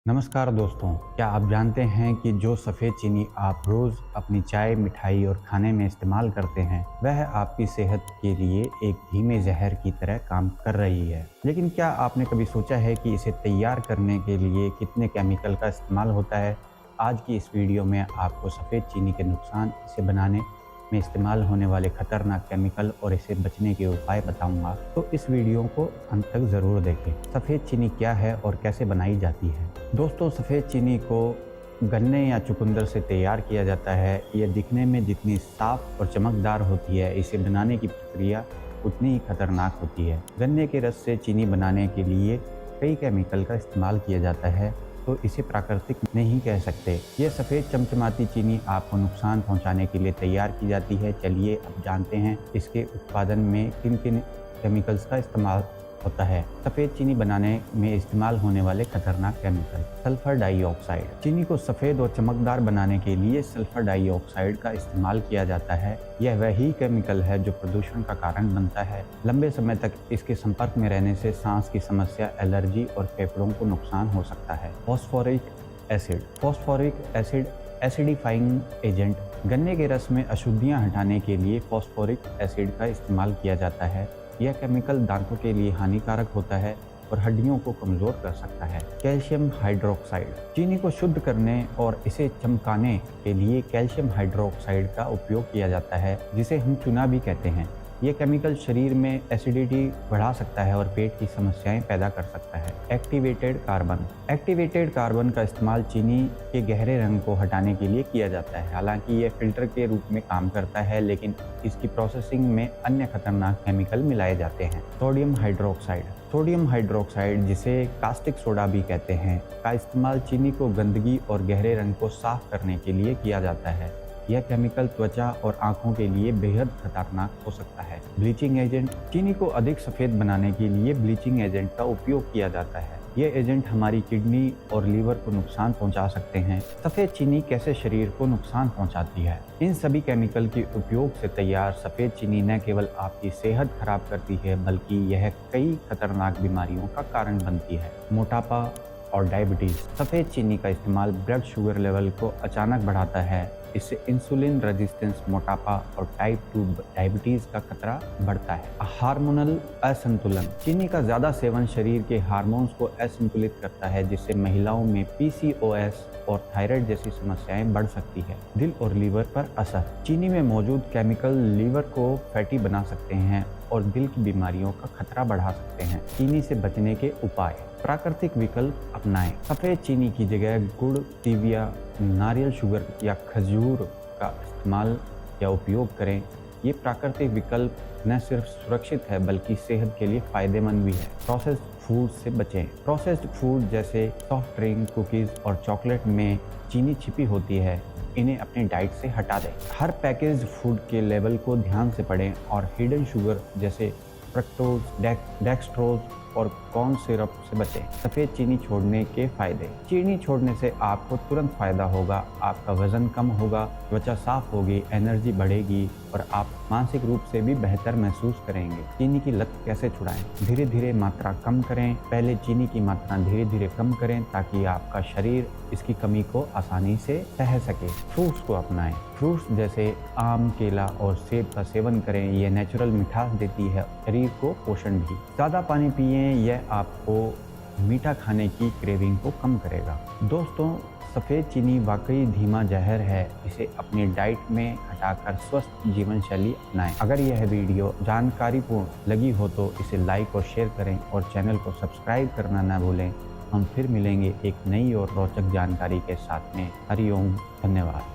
नमस्कार दोस्तों, क्या आप जानते हैं कि जो सफ़ेद चीनी आप रोज़ अपनी चाय, मिठाई और खाने में इस्तेमाल करते हैं, वह आपकी सेहत के लिए एक धीमे जहर की तरह काम कर रही है। लेकिन क्या आपने कभी सोचा है कि इसे तैयार करने के लिए कितने केमिकल का इस्तेमाल होता है? आज की इस वीडियो में आपको सफ़ेद चीनी के नुकसान, इसे बनाने में इस्तेमाल होने वाले खतरनाक केमिकल और इसे बचने के उपाय बताऊंगा, तो इस वीडियो को अंत तक ज़रूर देखें। सफ़ेद चीनी क्या है और कैसे बनाई जाती है? दोस्तों, सफ़ेद चीनी को गन्ने या चुकंदर से तैयार किया जाता है। यह दिखने में जितनी साफ और चमकदार होती है, इसे बनाने की प्रक्रिया उतनी ही खतरनाक होती है। गन्ने के रस से चीनी बनाने के लिए कई केमिकल का इस्तेमाल किया जाता है, तो इसे प्राकृतिक नहीं कह सकते। यह सफ़ेद चमचमाती चीनी आपको नुकसान पहुंचाने के लिए तैयार की जाती है। चलिए अब जानते हैं इसके उत्पादन में किन किन केमिकल्स का इस्तेमाल होता है। सफ़ेद चीनी बनाने में इस्तेमाल होने वाले खतरनाक केमिकल। Sulphur dioxide. चीनी को सफ़ेद और चमकदार बनाने के लिए सल्फर डाइऑक्साइड का इस्तेमाल किया जाता है। यह वही केमिकल है जो प्रदूषण का कारण बनता है। लंबे समय तक इसके संपर्क में रहने से सांस की समस्या, एलर्जी और फेफड़ों को नुकसान हो सकता है। Phosphoric acid. Phosphoric acid acidifying agent. गन्ने के रस में अशुद्धियां हटाने के लिए फॉस्फोरिक एसिड का इस्तेमाल किया जाता है। यह केमिकल दांतों के लिए हानिकारक होता है और हड्डियों को कमज़ोर कर सकता है। Calcium hydroxide. चीनी को शुद्ध करने और इसे चमकाने के लिए कैल्शियम हाइड्रोक्साइड का उपयोग किया जाता है, जिसे हम चूना भी कहते हैं। यह केमिकल शरीर में एसिडिटी बढ़ा सकता है और पेट की समस्याएं पैदा कर सकता है। Activated carbon. एक्टिवेटेड कार्बन का इस्तेमाल चीनी के गहरे रंग को हटाने के लिए किया जाता है। हालांकि यह फिल्टर के रूप में काम करता है, लेकिन इसकी प्रोसेसिंग में अन्य खतरनाक केमिकल मिलाए जाते हैं। Sodium hydroxide. सोडियम हाइड्रोक्साइड, जिसे कास्टिक सोडा भी कहते हैं, का इस्तेमाल चीनी को गंदगी और गहरे रंग को साफ करने के लिए किया जाता है। यह केमिकल त्वचा और आंखों के लिए बेहद खतरनाक हो सकता है। Bleaching agent. चीनी को अधिक सफ़ेद बनाने के लिए ब्लीचिंग एजेंट का उपयोग किया जाता है। ये एजेंट हमारी किडनी और लीवर को नुकसान पहुंचा सकते हैं। सफ़ेद चीनी कैसे शरीर को नुकसान पहुंचाती है? इन सभी केमिकल के उपयोग से तैयार सफ़ेद चीनी न केवल आपकी सेहत खराब करती है, बल्कि यह कई खतरनाक बीमारियों का कारण बनती है। मोटापा और डायबिटीज़। सफ़ेद चीनी का इस्तेमाल ब्लड शुगर लेवल को अचानक बढ़ाता है। इससे इंसुलिन रेजिस्टेंस, मोटापा और टाइप 2 डायबिटीज़ का खतरा बढ़ता है। हार्मोनल असंतुलन। चीनी का ज़्यादा सेवन शरीर के हार्मोन्स को असंतुलित करता है, जिससे महिलाओं में पीसीओएस और थायराइड जैसी समस्याएं बढ़ सकती है। दिल और लीवर पर असर। चीनी में मौजूद केमिकल लीवर को फैटी बना सकते हैं और दिल की बीमारियों का खतरा बढ़ा सकते हैं। चीनी से बचने के उपाय। प्राकृतिक विकल्प अपनाएं। सफ़ेद चीनी की जगह गुड़, स्टीविया, नारियल शुगर या खजूर का इस्तेमाल या उपयोग करें। ये प्राकृतिक विकल्प न सिर्फ सुरक्षित है, बल्कि सेहत के लिए फ़ायदेमंद भी है। प्रोसेस्ड फूड से बचें। प्रोसेस्ड फूड जैसे सॉफ्ट ड्रिंक, कुकीज़ और चॉकलेट में चीनी छिपी होती है। इन्हें अपनी डाइट से हटा दें। हर पैकेज्ड फूड के लेबल को ध्यान से पढ़ें और हिडन शुगर जैसे फ्रक्टोज, डेक्सट्रोज और कॉर्न सिरप से बचें। सफ़ेद चीनी छोड़ने के फायदे। चीनी छोड़ने से आपको तुरंत फायदा होगा। आपका वजन कम होगा, त्वचा साफ होगी, एनर्जी बढ़ेगी और आप मानसिक रूप से भी बेहतर महसूस करेंगे। चीनी की लत कैसे छुड़ाएं? धीरे धीरे मात्रा कम करें। पहले चीनी की मात्रा धीरे धीरे कम करें, ताकि आपका शरीर इसकी कमी को आसानी से सह सके। फ्रूट्स को अपनाएं। फ्रूट्स जैसे आम, केला और सेब का सेवन करें। यह नेचुरल मिठास देती है, शरीर को पोषण भी। ज़्यादा पानी पिएं, यह आपको मीठा खाने की क्रेविंग को कम करेगा। दोस्तों, सफ़ेद चीनी वाकई धीमा जहर है। इसे अपनी डाइट में हटाकर स्वस्थ जीवन शैली अपनाएं। अगर यह वीडियो जानकारीपूर्ण लगी हो तो इसे लाइक और शेयर करें और चैनल को सब्सक्राइब करना न भूलें। हम फिर मिलेंगे एक नई और रोचक जानकारी के साथ में। हरिओम, धन्यवाद।